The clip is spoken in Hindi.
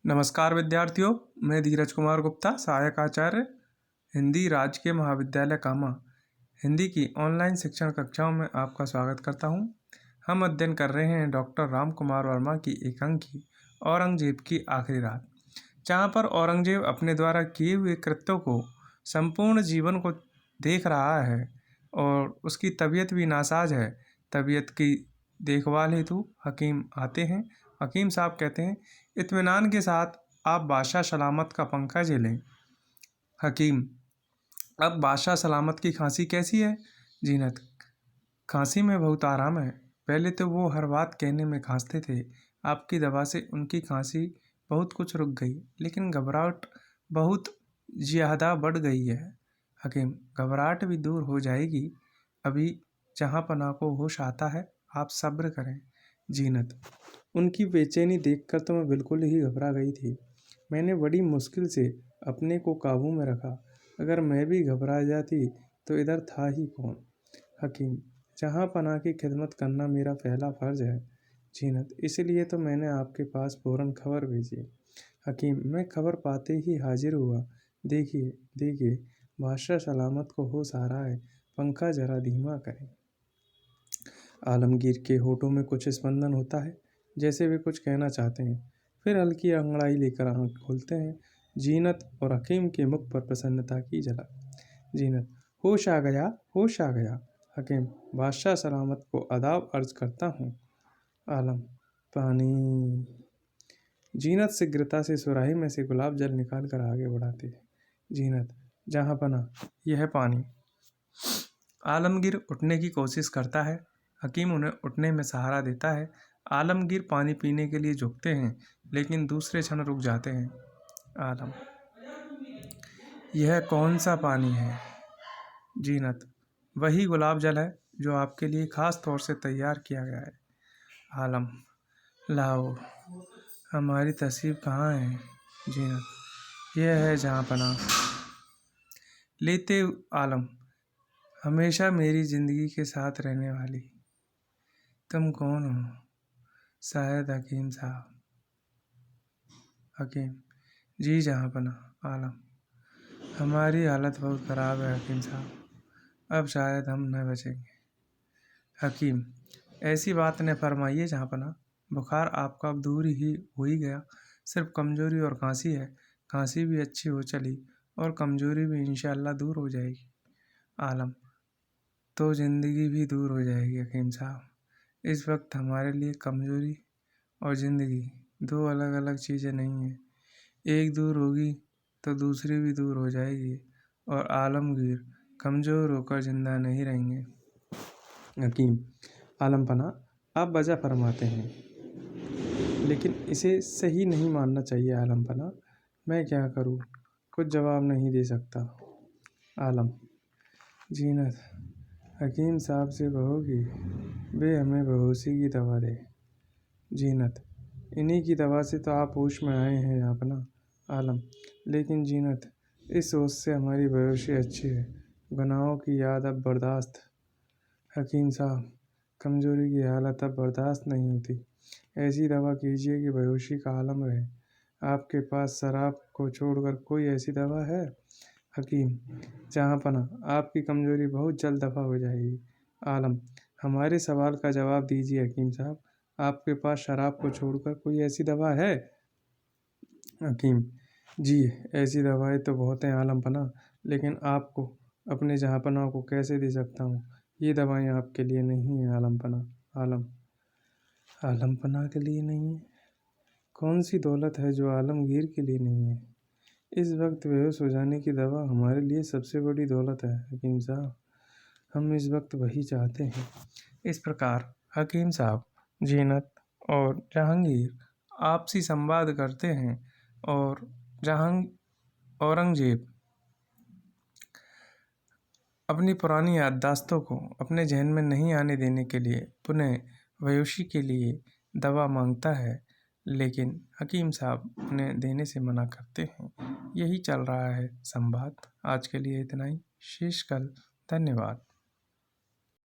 नमस्कार विद्यार्थियों, मैं धीरज कुमार गुप्ता, सहायक आचार्य हिंदी, राजकीय महाविद्यालय कामा। हिंदी की ऑनलाइन शिक्षण कक्षाओं में आपका स्वागत करता हूं। हम अध्ययन कर रहे हैं डॉक्टर राम कुमार वर्मा की एकांकी औरंगजेब की आखिरी रात, जहां पर औरंगजेब अपने द्वारा किए हुए कृत्यों को संपूर्ण जीवन को देख रहा है और उसकी तबीयत भी नासाज है। तबीयत की देखभाल हेतु हकीम आते हैं। हकीम साहब कहते हैं, इत्मीनान के साथ आप बादशाह सलामत का पंखा झेलें। हकीम, अब बादशाह सलामत की खांसी कैसी है? जीनत, खांसी में बहुत आराम है। पहले तो वो हर बात कहने में खांसते थे। आपकी दवा से उनकी खांसी बहुत कुछ रुक गई, लेकिन घबराहट बहुत ज़्यादा बढ़ गई है। हकीम, घबराहट भी दूर हो जाएगी। अभी जहाँ पनाह को होश आता है, आप सब्र करें। जीनत, उनकी बेचैनी देखकर तो मैं बिल्कुल ही घबरा गई थी। मैंने बड़ी मुश्किल से अपने को काबू में रखा। अगर मैं भी घबरा जाती तो इधर था ही कौन? हकीम, जहाँ पनाह की खिदमत करना मेरा पहला फ़र्ज़ है। जीनत, इसलिए तो मैंने आपके पास फ़ौरन खबर भेजी। हकीम, मैं खबर पाते ही हाजिर हुआ। देखिए देखिए, बादशाह सलामत को होश आ रहा है। पंखा जरा धीमा करें। आलमगीर के होठों में कुछ स्पंदन होता है, जैसे वे कुछ कहना चाहते हैं। फिर हल्की अंगड़ाई लेकर आंख खोलते हैं। जीनत और हकीम के मुख पर प्रसन्नता की झलक। जीनत, होश आ गया, होश आ गया। हकीम, बादशाह सलामत को आदाब अर्ज करता हूँ। आलम, पानी। जीनत शीघ्रता से सुराही में से गुलाब जल निकाल कर आगे बढ़ाते हैं। जीनत, जहाँ पनाह, यह है पानी। आलमगीर उठने की कोशिश करता है। हकीम उन्हें उठने में सहारा देता है। आलमगीर पानी पीने के लिए झुकते हैं, लेकिन दूसरे क्षण रुक जाते हैं। आलम, यह कौन सा पानी है? जीनत, वही गुलाब जल है जो आपके लिए खास तौर से तैयार किया गया है। आलम, लाओ। हमारी तस्वीर कहाँ है? जीनत, यह है जहाँ पनाह। लेते आलम, हमेशा मेरी ज़िंदगी के साथ रहने वाली। तुम कौन हो? शायद हकीम साहब। हकीम, जी जहाँ पनाह। आलम, हमारी हालत बहुत ख़राब है हकीम साहब, अब शायद हम न बचेंगे। हकीम, ऐसी बात न फरमाइए जहाँ पनाह, बुखार आपका अब दूर ही हो ही गया, सिर्फ कमज़ोरी और खांसी है। खांसी भी अच्छी हो चली और कमज़ोरी भी इंशाअल्लाह दूर हो जाएगी। आलम, तो ज़िंदगी भी दूर हो जाएगी हकीम साहब। इस वक्त हमारे लिए कमज़ोरी और ज़िंदगी दो अलग अलग चीज़ें नहीं हैं। एक दूर होगी तो दूसरी भी दूर हो जाएगी और आलमगीर कमज़ोर होकर ज़िंदा नहीं रहेंगे। हकीम, आलम पनाह, आप वजह फरमाते हैं, लेकिन इसे सही नहीं मानना चाहिए। आलम पनाह, मैं क्या करूं? कुछ जवाब नहीं दे सकता। आलम, जीनत, हकीम साहब से कहो कि वे हमें बेहोशी की दवा दे। जीनत, इन्हीं की दवा से तो आप होश में आए हैं अपना। आलम, लेकिन जीनत, इस सोच से हमारी बेहोशी अच्छी है। गुनाहों की याद अब बर्दाश्त। हकीम साहब, कमज़ोरी की हालत अब बर्दाश्त नहीं होती। ऐसी दवा कीजिए कि बेहोशी का आलम रहे। आपके पास शराब को छोड़कर कोई ऐसी दवा है? हकीम, जहाँ पनाह, आपकी कमज़ोरी बहुत जल्द दफ़ा हो जाएगी। आलम, हमारे सवाल का जवाब दीजिए हकीम साहब, आपके पास शराब को छोड़कर कोई ऐसी दवा है? हकीम, जी ऐसी दवाएं तो बहुत हैं आलम पनाह, लेकिन आपको अपने जहाँ पनाह को कैसे दे सकता हूँ? ये दवाएं आपके लिए नहीं हैं आलम पनाह। आलम, आलम पनाह के लिए नहीं है? कौन सी दौलत है जो आलमगीर के लिए नहीं है? इस वक्त बेहोश हो जाने की दवा हमारे लिए सबसे बड़ी दौलत है हकीम साहब। हम इस वक्त वही चाहते हैं। इस प्रकार हकीम साहब, जीनत और जहांगीर आपसी संवाद करते हैं और औरंगजेब अपनी पुरानी याददाश्तों को अपने जहन में नहीं आने देने के लिए पुनः बेहोशी के लिए दवा मांगता है, लेकिन हकीम साहब उन्हें देने से मना करते हैं। यही चल रहा है संवाद। आज के लिए इतना ही, शेष कल। धन्यवाद।